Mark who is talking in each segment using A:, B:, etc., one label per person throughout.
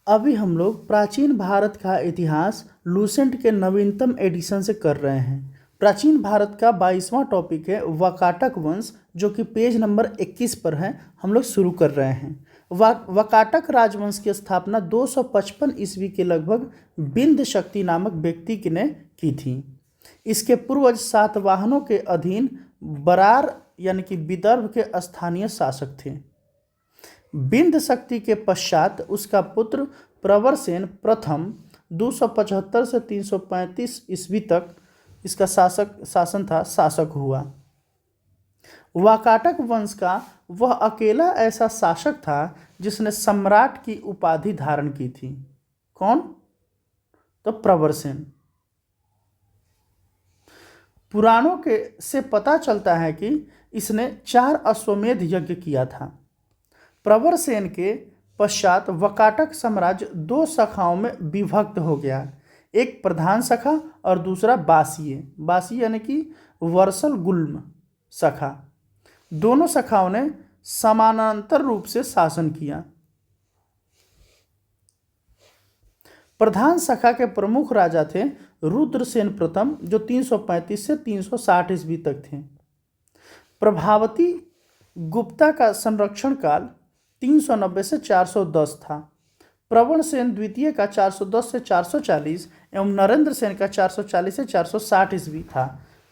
A: अभी हम लोग प्राचीन भारत का इतिहास लूसेंट के नवीनतम एडिशन से कर रहे हैं। प्राचीन भारत का 22वां टॉपिक है वाकाटक वंश, जो कि पेज नंबर 21 पर है। हम लोग शुरू कर रहे हैं। वाकाटक राजवंश की स्थापना 255 ईस्वी के लगभग बिंद शक्ति नामक व्यक्ति ने की थी। इसके पूर्वज सातवाहनों के अधीन बरार यानी कि विदर्भ के स्थानीय शासक थे। बिंद शक्ति के पश्चात उसका पुत्र प्रवरसेन प्रथम 275 से 335 ईस्वी तक इसका शासक हुआ। वाकाटक वंश का वह अकेला ऐसा शासक था जिसने सम्राट की उपाधि धारण की थी। कौन? तो प्रवरसेन। पुराणों के से पता चलता है कि इसने 4 अश्वमेध यज्ञ किया था। प्रवरसेन के पश्चात वाकाटक साम्राज्य 2 शाखाओं में विभक्त हो गया। एक प्रधान शाखा और दूसरा बासी यानी कि वर्सल गुल्म शाखा। दोनों शाखाओं ने समानांतर रूप से शासन किया। प्रधान शाखा के प्रमुख राजा थे रुद्रसेन प्रथम, जो 335 से 360 ईस्वी तक थे। प्रभावती गुप्ता का संरक्षण काल 390 से 410 था। प्रवणसेन द्वितीय का 410 से 440 एवं नरेंद्र सेन का 440 से 460 ईस्वी था।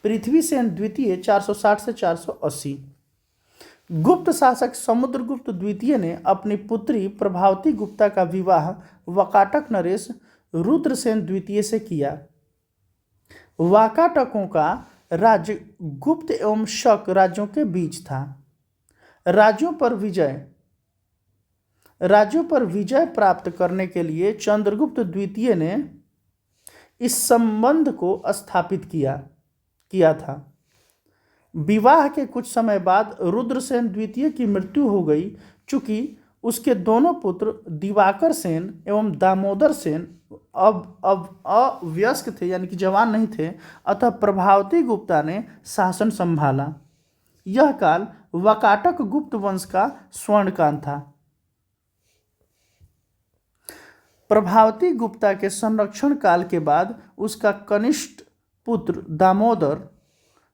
A: पृथ्वीसेन द्वितीय 460 से 480। गुप्त शासक समुद्रगुप्त द्वितीय ने अपनी पुत्री प्रभावती गुप्ता का विवाह वाकाटक नरेश रुद्रसेन द्वितीय से किया। वाकाटकों का राज्य गुप्त एवं शक राज्यों के बीच था। राज्यों पर विजय प्राप्त करने के लिए चंद्रगुप्त द्वितीय ने इस संबंध को स्थापित किया था। विवाह के कुछ समय बाद रुद्रसेन द्वितीय की मृत्यु हो गई। चूंकि उसके दोनों पुत्र दिवाकर सेन एवं दामोदर सेन अब अवयस्क थे यानी कि जवान नहीं थे, अतः प्रभावती गुप्ता ने शासन संभाला। यह काल वाकाटक गुप्त वंश का स्वर्णकाल था। प्रभावती गुप्ता के संरक्षण काल के बाद उसका कनिष्ठ पुत्र दामोदर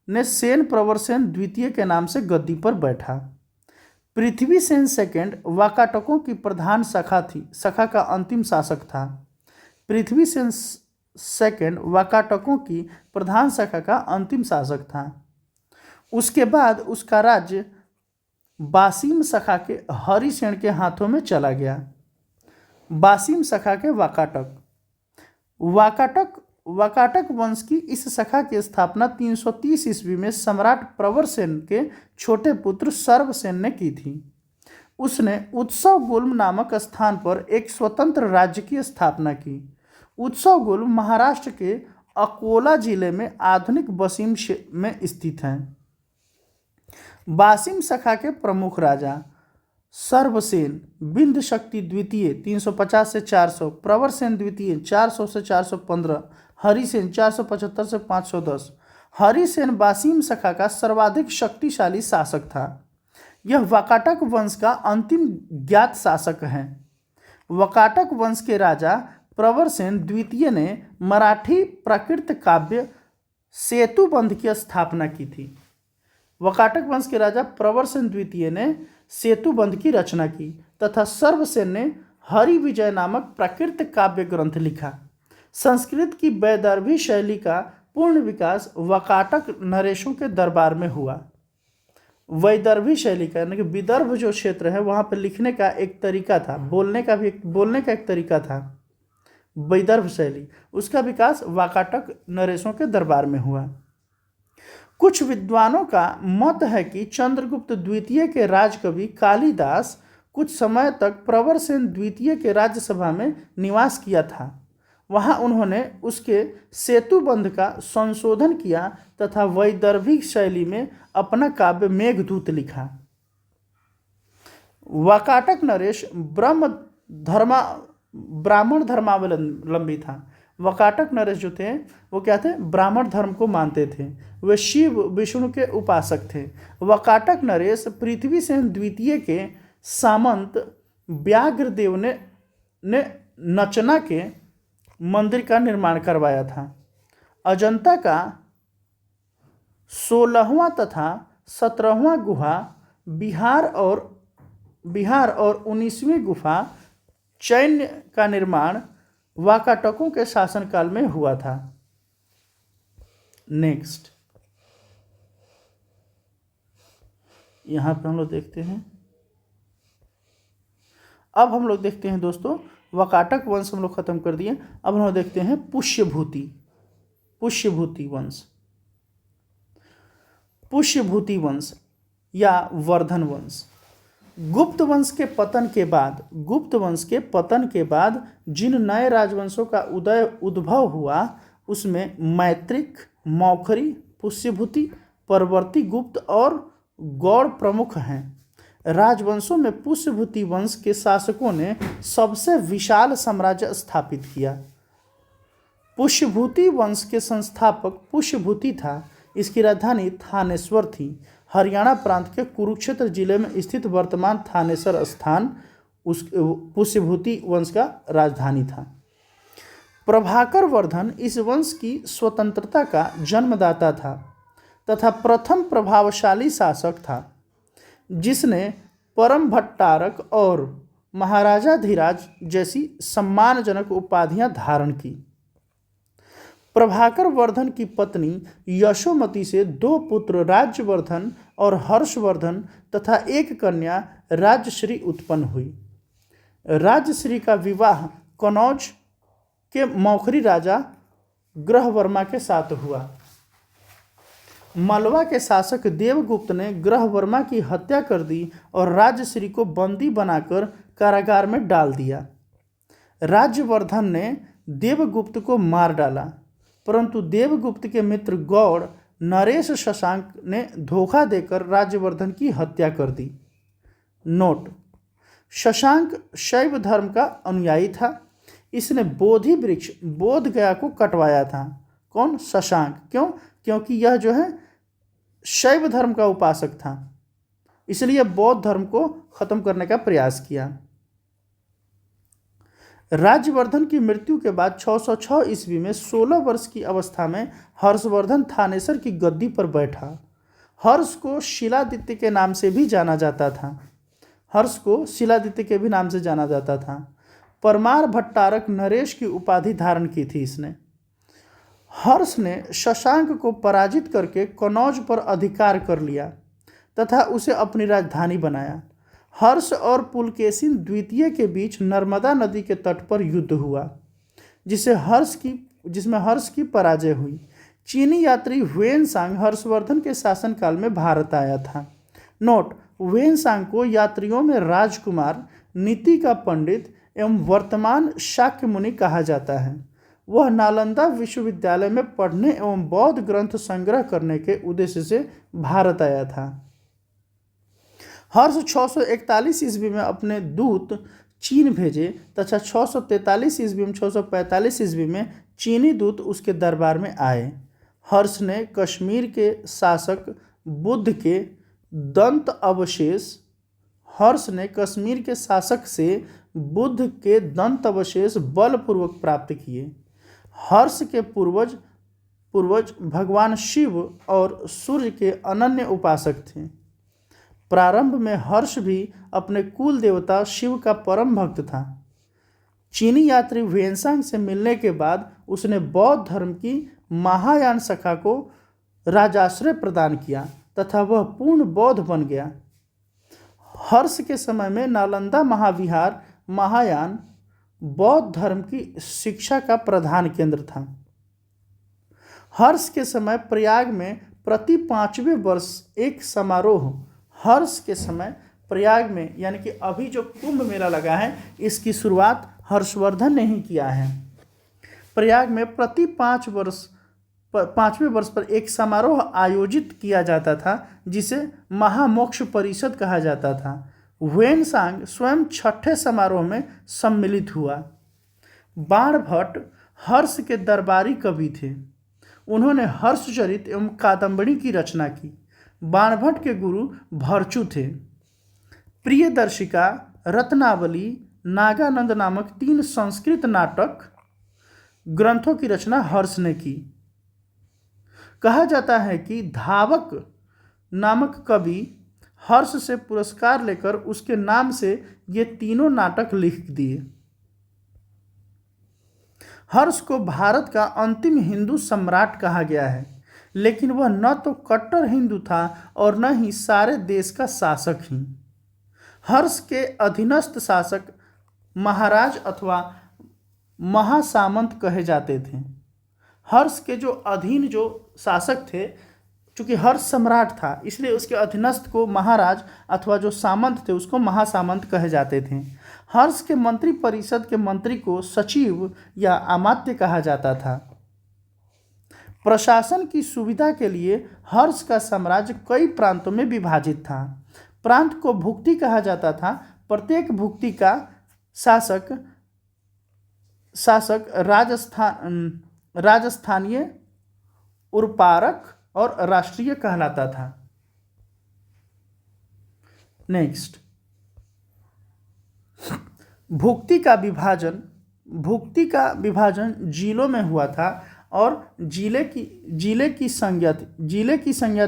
A: ने सेन प्रवरसेन द्वितीय के नाम से गद्दी पर बैठा। पृथ्वीसेन सेकंड वाकाटकों की प्रधान शाखा का अंतिम शासक था। पृथ्वीसेन सेकंड वाकाटकों की प्रधान शाखा का अंतिम शासक था। उसके बाद उसका राज्य बासिम शाखा के हरिसेन के हाथों में चला गया। बासिम शाखा के वाकाटक वंश की इस शाखा की स्थापना 330 ईस्वी में सम्राट प्रवरसेन के छोटे पुत्र सर्वसेन ने की थी। उसने उत्सव गुल्म नामक स्थान पर एक स्वतंत्र राज्य की स्थापना की। उत्सव गुल्म महाराष्ट्र के अकोला जिले में आधुनिक बासिम में स्थित है। बासिम शाखा के प्रमुख राजा सर्वसेन बिंद शक्ति द्वितीय 350 से 400, प्रवरसेन द्वितीय 400 से 415, हरिसेन 475 से 510। हरिसेन बासिम शाखा का सर्वाधिक शक्तिशाली शासक था। यह वाकाटक वंश का अंतिम ज्ञात शासक है। वाकाटक वंश के राजा प्रवरसेन द्वितीय ने मराठी प्राकृत काव्य सेतुबंध की स्थापना की थी। वाकाटक वंश के राजा प्रवरसेन द्वितीय ने सेतुबंध की रचना की तथा सर्वसेन ने हरि विजय नामक प्राकृत काव्य ग्रंथ लिखा। संस्कृत की वैदर्भी शैली का पूर्ण विकास वाकाटक नरेशों के दरबार में हुआ। वैदर्भी शैली का यानी कि विदर्भ जो क्षेत्र है वहाँ पर लिखने का एक तरीका था, बोलने का एक तरीका था, वैदर्भ शैली, उसका विकास वाकाटक नरेशों के दरबार में हुआ। कुछ विद्वानों का मत है कि चंद्रगुप्त द्वितीय के राजकवि कालिदास कुछ समय तक प्रवरसेन द्वितीय के राज्यसभा में निवास किया था। वहां उन्होंने उसके सेतुबंध का संशोधन किया तथा वैदर्भिक शैली में अपना काव्य मेघदूत लिखा। वाकाटक नरेश ब्राह्मण धर्मावलंबी था। वाकाटक नरेश जो थे वो क्या थे? ब्राह्मण धर्म को मानते थे। वे शिव विष्णु के उपासक थे। वाकाटक नरेश पृथ्वीसेन द्वितीय के सामंत व्याघ्रदेव ने नचना के मंदिर का निर्माण करवाया था। अजंता का 16वां तथा 17वां गुहा बिहार और 19वीं गुफा चैन्य का निर्माण वाकाटकों के शासनकाल में हुआ था। नेक्स्ट यहाँ पे हम लोग देखते हैं, अब हम लोग देखते हैं दोस्तों, वाकाटक वंश हम लोग खत्म कर दिए। अब हम लोग देखते हैं पुष्यभूति वंश। पुष्यभूति वंश या वर्धन वंश गुप्त वंश के पतन के बाद जिन नए राजवंशों का उद्भव हुआ उसमें मैत्रिक, मौखरी, पुष्यभूति, परवर्ती गुप्त और गौड़ प्रमुख हैं। राजवंशों में पुष्यभूति वंश के शासकों ने सबसे विशाल साम्राज्य स्थापित किया। पुष्यभूति वंश के संस्थापक पुष्यभूति था। इसकी राजधानी थानेश्वर थी। हरियाणा प्रांत के कुरुक्षेत्र जिले में स्थित वर्तमान थानेश्वर स्थान उस पुष्यभूति वंश का राजधानी था। प्रभाकर वर्धन इस वंश की स्वतंत्रता का जन्मदाता था तथा प्रथम प्रभावशाली शासक था जिसने परम भट्टारक और महाराजाधिराज जैसी सम्मानजनक उपाधियां धारण की। प्रभाकर वर्धन की पत्नी यशोमती से 2 पुत्र राज्यवर्धन और हर्षवर्धन तथा एक कन्या राजश्री उत्पन्न हुई। राजश्री का विवाह कनौज के मौखरी राजा ग्रहवर्मा के साथ हुआ। मालवा के शासक देवगुप्त ने ग्रहवर्मा की हत्या कर दी और राजश्री को बंदी बनाकर कारागार में डाल दिया। राज्यवर्धन ने देवगुप्त को मार डाला, परंतु देवगुप्त के मित्र गौड़ नरेश शशांक ने धोखा देकर राज्यवर्धन की हत्या कर दी। नोट: शशांक शैव धर्म का अनुयायी था। इसने बोधि वृक्ष बोध गया को कटवाया था। कौन? शशांक। क्यों? क्योंकि यह जो है शैव धर्म का उपासक था, इसलिए बौद्ध धर्म को खत्म करने का प्रयास किया। राज्यवर्धन की मृत्यु के बाद 606 ईस्वी में 16 वर्ष की अवस्था में हर्षवर्धन थानेसर की गद्दी पर बैठा। हर्ष को शिलादित्य के नाम से भी जाना जाता था। परमार भट्टारक नरेश की उपाधि धारण की थी इसने। हर्ष ने शशांक को पराजित करके कनौज पर अधिकार कर लिया तथा उसे अपनी राजधानी बनाया। हर्ष और पुलकेशिन द्वितीय के बीच नर्मदा नदी के तट पर युद्ध हुआ जिसमें हर्ष की पराजय हुई। चीनी यात्री ह्वेनसांग हर्षवर्धन के शासनकाल में भारत आया था। नोट: ह्वेनसांग को यात्रियों में राजकुमार, नीति का पंडित एवं वर्तमान शाक्य मुनि कहा जाता है। वह नालंदा विश्वविद्यालय में पढ़ने एवं बौद्ध ग्रंथ संग्रह करने के उद्देश्य से भारत आया था। हर्ष 641 ईस्वी में अपने दूत चीन भेजे तथा 643 ईस्वी में 645 ईस्वी में चीनी दूत उसके दरबार में आए। हर्ष ने कश्मीर के शासक बुद्ध के दंत अवशेष बलपूर्वक प्राप्त किए। हर्ष के पूर्वज भगवान शिव और सूर्य के अनन्य उपासक थे। प्रारंभ में हर्ष भी अपने कुल देवता शिव का परम भक्त था। चीनी यात्री ह्वेनसांग से मिलने के बाद उसने बौद्ध धर्म की महायान शाखा को राजाश्रय प्रदान किया तथा वह पूर्ण बौद्ध बन गया। हर्ष के समय में नालंदा महाविहार महायान बौद्ध धर्म की शिक्षा का प्रधान केंद्र था। हर्ष के समय प्रयाग में प्रति 5वें वर्ष एक समारोह हर्ष के समय प्रयाग में, यानी कि अभी जो कुंभ मेला लगा है, इसकी शुरुआत हर्षवर्धन ने ही किया है। प्रयाग में प्रति 5वें वर्ष पर एक समारोह आयोजित किया जाता था जिसे महामोक्ष परिषद कहा जाता था। ह्वेनसांग स्वयं 6ठे समारोह में सम्मिलित हुआ। बाणभट्ट हर्ष के दरबारी कवि थे। उन्होंने हर्षचरित एवं कादंबरी की रचना की। बाणभट्ट के गुरु भरचू थे। प्रियदर्शिका, रत्नावली, नागानंद नामक 3 संस्कृत नाटक ग्रंथों की रचना हर्ष ने की। कहा जाता है कि धावक नामक कवि हर्ष से पुरस्कार लेकर उसके नाम से ये तीनों नाटक लिख दिए। हर्ष को भारत का अंतिम हिंदू सम्राट कहा गया है, लेकिन वह न तो कट्टर हिंदू था और न ही सारे देश का शासक ही। हर्ष के अधीनस्थ शासक महाराज अथवा महासामंत कहे जाते थे। हर्ष के जो अधीन जो शासक थे, चूंकि हर्ष सम्राट था इसलिए उसके अधीनस्थ को महाराज अथवा जो सामंत थे उसको महासामंत कहे जाते थे। हर्ष के मंत्री परिषद के मंत्री को सचिव या अमात्य कहा जाता था। प्रशासन की सुविधा के लिए हर्ष का साम्राज्य कई प्रांतों में विभाजित था। प्रांत को भुक्ति कहा जाता था। प्रत्येक भुक्ति का शासक राजस्थानीय, उर्पारक और राष्ट्रीय कहलाता था। नेक्स्ट, भुक्ति का विभाजन जिलों में हुआ था और जिले की संज्ञा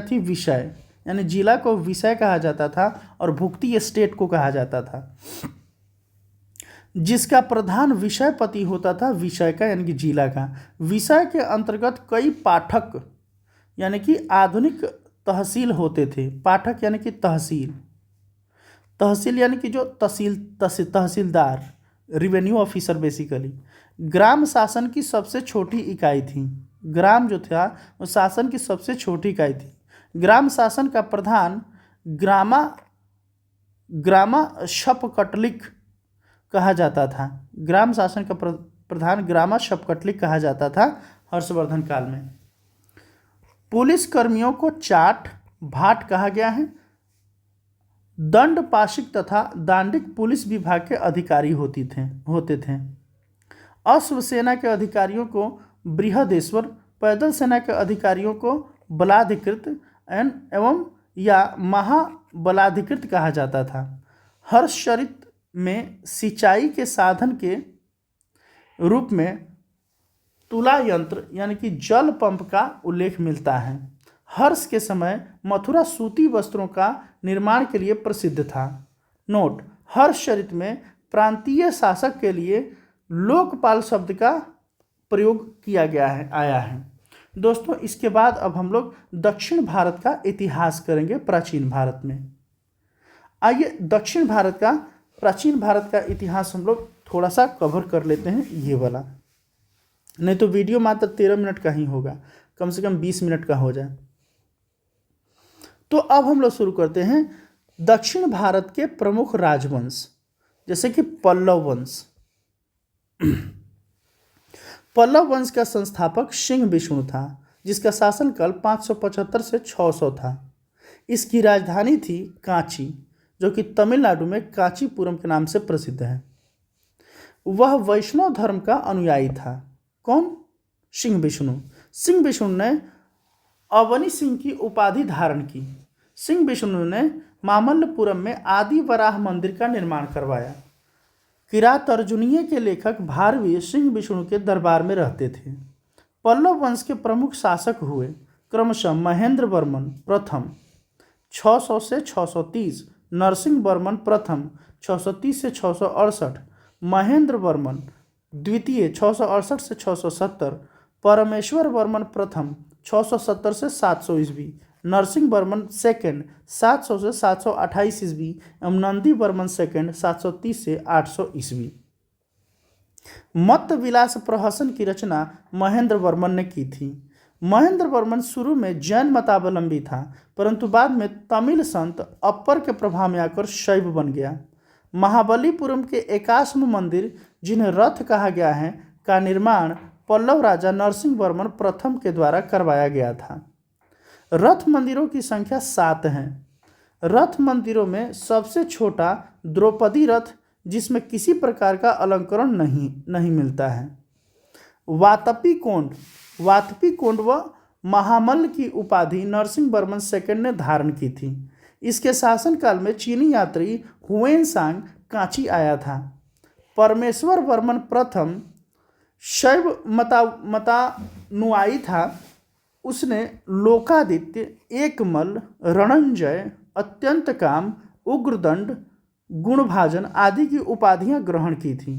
A: थी विषय, यानी जिला को विषय कहा जाता था और भुक्ति स्टेट को कहा जाता था, जिसका प्रधान विषयपति होता था विषय का यानी कि जिला का। विषय के अंतर्गत कई पाठक यानी कि आधुनिक तहसील होते थे। पाठक यानी कि तहसील यानी कि जो तहसीलदार, रिवेन्यू ऑफिसर बेसिकली। ग्राम शासन की सबसे छोटी इकाई थी। ग्राम जो था वो शासन की सबसे छोटी इकाई थी। ग्राम शासन का प्रधान ग्रामा शपकटलिक कहा जाता था। ग्राम शासन का प्रधान ग्रामा शपकटलिक कहा जाता था हर्षवर्धन काल में। पुलिस कर्मियों को भाट कहा गया है। दंड पाशिक तथा दांडिक पुलिस विभाग के अधिकारी होते थे। अश्व सेना के अधिकारियों को बृहदेश्वर, पैदल सेना के अधिकारियों को बलाधिकृत एवं या महाबलाधिकृत कहा जाता था। हर्षचरित में सिंचाई के साधन के रूप में तुला यंत्र यानी कि जल पंप का उल्लेख मिलता है। हर्ष के समय मथुरा सूती वस्त्रों का निर्माण के लिए प्रसिद्ध था। नोट, हर्षचरित में प्रांतीय शासक के लिए लोकपाल शब्द का प्रयोग आया है। दोस्तों, इसके बाद अब हम लोग दक्षिण भारत का इतिहास करेंगे प्राचीन भारत में। आइए प्राचीन भारत का इतिहास हम लोग थोड़ा सा कवर कर लेते हैं, ये वाला। नहीं तो वीडियो मात्र 13 मिनट का ही होगा, कम से कम 20 मिनट का हो जाए। तो अब हम लोग शुरू करते हैं दक्षिण भारत के प्रमुख राजवंश, जैसे कि पल्लव वंश। पल्लव वंश का संस्थापक सिंह विष्णु था, जिसका शासनकाल 575 से 600 था। इसकी राजधानी थी कांची, जो कि तमिलनाडु में कांचीपुरम के नाम से प्रसिद्ध है। वह वैष्णव धर्म का अनुयायी था। कौन? सिंह विष्णु ने अवनी सिंह की उपाधि धारण की। सिंह विष्णु ने मामल्लपुरम में आदि वराह मंदिर का निर्माण करवाया। किरात अर्जुनीय के लेखक भारवी सिंह विष्णु के दरबार में रहते थे। पल्लव वंश के प्रमुख शासक हुए क्रमशः महेंद्र वर्मन प्रथम 600 से 630, नरसिंह वर्मन प्रथम 630 से 668, महेंद्र वर्मन द्वितीय 668 से 670, परमेश्वर वर्मन प्रथम 670 से 700 ईस्वी, नरसिंह वर्मन सेकंड 700 से 728 ईस्वी एवं नंदी वर्मन सेकंड 730 से 800 ईस्वी। मत्त विलास प्रहसन की रचना महेंद्र वर्मन ने की थी। महेंद्र वर्मन शुरू में जैन मतावलंबी था, परंतु बाद में तमिल संत अप्पर के प्रभाव में आकर शैव बन गया। महाबलीपुरम के एकाश्म मंदिर, जिन्हें रथ कहा गया है, का निर्माण पल्लव राजा नरसिंह वर्मन प्रथम के द्वारा करवाया गया था। रथ मंदिरों की संख्या 7 है। रथ मंदिरों में सबसे छोटा द्रौपदी रथ, जिसमें किसी प्रकार का अलंकरण नहीं मिलता है। वातपी कोंड व महामल्ल की उपाधि नरसिंह वर्मन सेकंड ने धारण की थी। इसके शासनकाल में चीनी यात्री हुएन सांग कांची आया था। परमेश्वर वर्मन प्रथम शैव मतानुयायी था। उसने लोकादित्य, एकमल, रणंजय, अत्यंत काम, उग्रदंड, गुणभाजन आदि की उपाधियां ग्रहण की थी।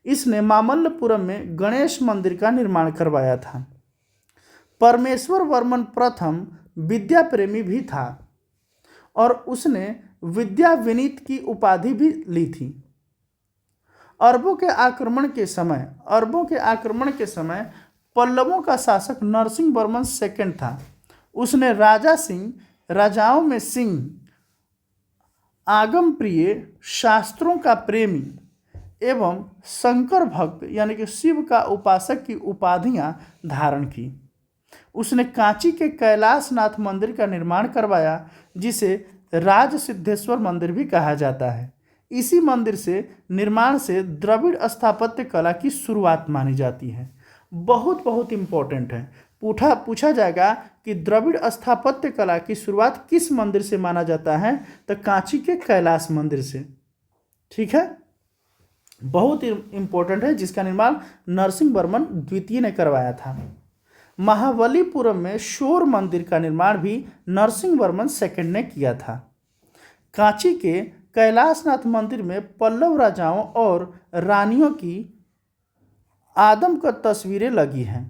A: इसने मामल्लपुरम में गणेश मंदिर का निर्माण करवाया था। परमेश्वर वर्मन प्रथम विद्या प्रेमी भी था और उसने विद्या विनीत की उपाधि भी ली थी। अरबों के आक्रमण के समय पल्लवों का शासक नरसिंह वर्मन सेकंड था। उसने राजाओं में सिंह, आगम प्रिय, शास्त्रों का प्रेमी एवं शंकर भक्त यानी कि शिव का उपासक की उपाधियां धारण की। उसने कांची के कैलाशनाथ मंदिर का निर्माण करवाया, जिसे राज सिद्धेश्वर मंदिर भी कहा जाता है। इसी मंदिर से निर्माण से द्रविड़ स्थापत्य कला की शुरुआत मानी जाती है। बहुत इंपॉर्टेंट है, पूछा जाएगा कि द्रविड़ स्थापत्य कला की शुरुआत किस मंदिर से माना जाता है, तो कांची के कैलाश मंदिर से। ठीक है, बहुत इंपॉर्टेंट है, जिसका निर्माण नरसिंह वर्मन द्वितीय ने करवाया था। महाबलीपुरम में शोर मंदिर का निर्माण भी नरसिंह वर्मन सेकंड ने किया था। कांची के कैलाशनाथ मंदिर में पल्लव राजाओं और रानियों की आदमकद तस्वीरें लगी हैं।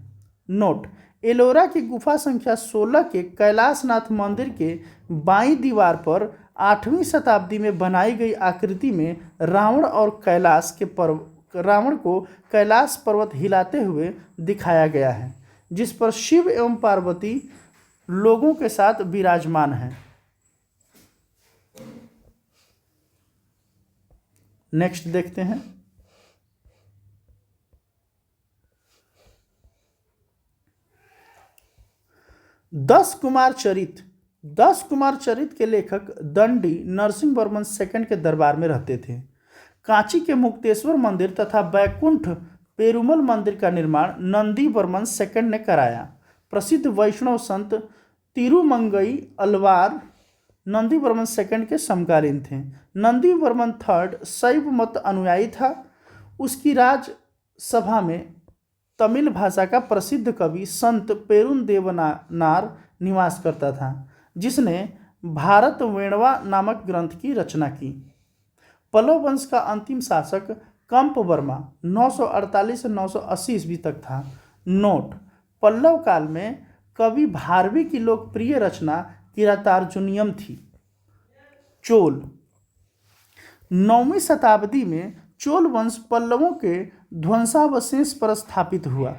A: नोट: एलोरा की गुफा संख्या 16 के कैलाशनाथ मंदिर के बाईं दीवार पर 8वीं शताब्दी में बनाई गई आकृति में रावण को कैलाश पर्वत हिलाते हुए दिखाया गया है, जिस पर शिव एवं पार्वती लोगों के साथ विराजमान हैं। नेक्स्ट देखते हैं। दस कुमार चरित के लेखक दंडी नरसिंह वर्मन सेकंड के दरबार में रहते थे। कांची के मुक्तेश्वर मंदिर तथा बैकुंठ पेरुमल मंदिर का निर्माण नंदी वर्मन सेकंड ने कराया। प्रसिद्ध वैष्णव संत तिरुमंगई अलवार नंदी वर्मन सेकंड के समकालीन थे। नंदी वर्मन थर्ड शैव मत अनुयायी था। उसकी राजसभा में तमिल भाषा का प्रसिद्ध कवि संत पेरुंदेवनार निवास करता था, जिसने भारत वेणवा नामक ग्रंथ की रचना की। पल्लव वंश का अंतिम शासक कंप वर्मा 948 से 980 ईस्वी तक था। नोट: पल्लव काल में कवि भारवी की लोकप्रिय रचना किरातार्जुनीयम थी। चोल: 9वीं शताब्दी में चोल वंश पल्लवों के ध्वंसावशेष पर स्थापित हुआ।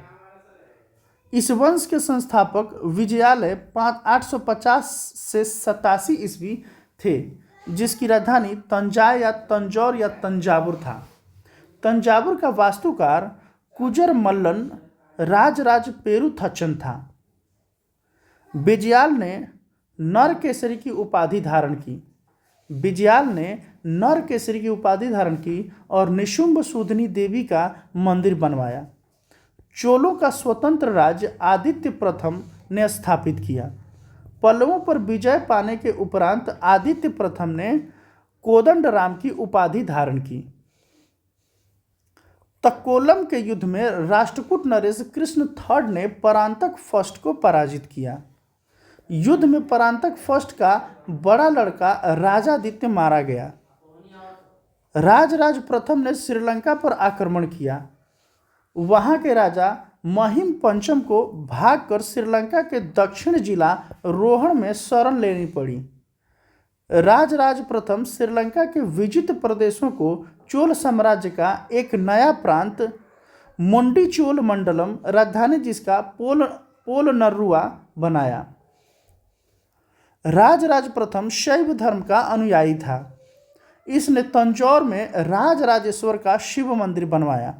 A: इस वंश के संस्थापक विजयालय 850 से 87 ईस्वी थे, जिसकी राजधानी तंजौर या तंजावुर था। तंजावुर का वास्तुकार कुजर मल्लन राजराज पेरुथचन था। बिजयाल ने नर केसरी की उपाधि धारण की और निशुंभ सूदनी देवी का मंदिर बनवाया। चोलों का स्वतंत्र राज्य आदित्य प्रथम ने स्थापित किया। पल्लवों पर विजय पाने के उपरांत आदित्य प्रथम ने कोदंडराम की उपाधि धारण की। तक्कोलम के युद्ध में राष्ट्रकूट नरेश कृष्ण थर्ड ने परांतक फर्स्ट को पराजित किया। युद्ध में परांतक फर्स्ट का बड़ा लड़का राजादित्य मारा गया। राजराज प्रथम ने श्रीलंका पर आक्रमण किया। वहां के राजा महिम पंचम को भागकर श्रीलंका के दक्षिण जिला रोहण में शरण लेनी पड़ी। राजराज प्रथम श्रीलंका के विजित प्रदेशों को चोल साम्राज्य का एक नया प्रांत मोंडी चोल मंडलम, राजधानी जिसका पोलनरुआ बनाया। राजराज प्रथम शैव धर्म का अनुयायी था। इसने तंजौर में राजराजेश्वर का शिव मंदिर बनवाया।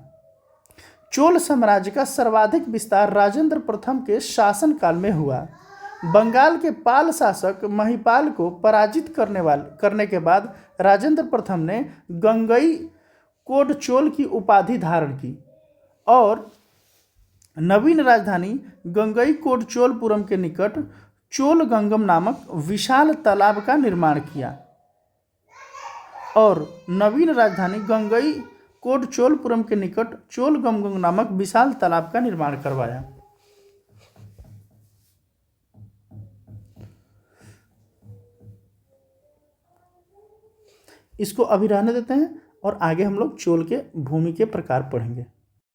A: चोल साम्राज्य का सर्वाधिक विस्तार राजेंद्र प्रथम के शासनकाल में हुआ। बंगाल के पाल शासक महिपाल को पराजित करने के बाद राजेंद्र प्रथम ने गंगई कोड चोल की उपाधि धारण की और नवीन राजधानी गंगई कोड चोलपुरम के निकट चोल गंगम नामक विशाल तालाब का निर्माण किया और नवीन राजधानी गंगई कोडचोलपुरम के निकट चोलगमगम नामक विशाल तालाब का निर्माण करवाया। इसको अभी रहने देते हैं और आगे हम लोग चोल के भूमि के प्रकार पढ़ेंगे।